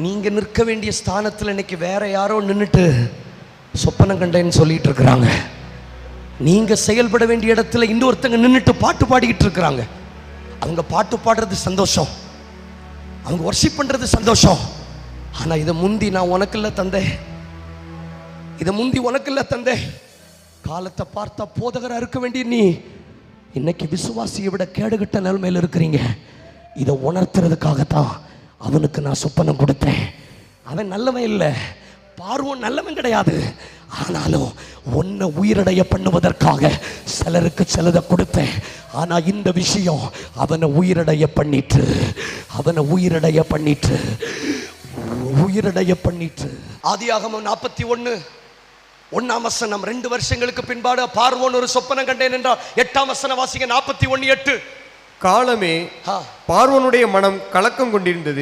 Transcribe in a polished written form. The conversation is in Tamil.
நீங்க நிற்க வேண்டிய ஸ்தானத்தில் இன்னைக்கு வேற யாரோ நின்றுட்டு சொப்பனம் கண்டேன்னு சொல்லிட்டு இருக்கிறாங்க. நீங்க செயல்பட வேண்டிய இடத்துல இன்னொருத்தங்க நின்றுட்டு பாட்டு பாடிக்கிட்டு இருக்கிறாங்க. அவங்க பாட்டு பாடுறது சந்தோஷம், அவங்க வர்ஷிப் பண்றது சந்தோஷம். ஆனா இதை முந்தி நான் உனக்கு இல்லை தந்தேன், இதை முந்தி உனக்கு இல்லை தந்தேன். காலத்தை பார்த்தா போதகரா இருக்க வேண்டிய நீ இன்னைக்கு விசுவாசியை விட கேடுகட்ட நிலைமையில் இருக்கிறீங்க. இதை உணர்த்துறதுக்காகத்தான் அவனுக்கு நான் சொப்பனம் கொடுத்தேன். அவன் நல்லவன் இல்லை, பார்வோன் நல்லவன் கிடையாது. ஆனாலும் உன்னை உயிரடைய பண்ணுவதற்காக சிலருக்கு சிலதை கொடுத்தேன். ஆனா இந்த விஷயம் அவனை உயிரடைய பண்ணிட்டு, அவனை உயிரடைய பண்ணிட்டு, உயிரடைய பண்ணிட்டு. ஆதியாகமம் 41:1 2 வருஷங்களுக்கு பின்பாடு பார்வோன் ஒரு சொப்பனம் கண்டேன் என்றால் 8 வசனம் வாசிங்க. 41:8. காலமே பார்வோனுடைய மனம் கலக்கம் கொண்டிருந்தது.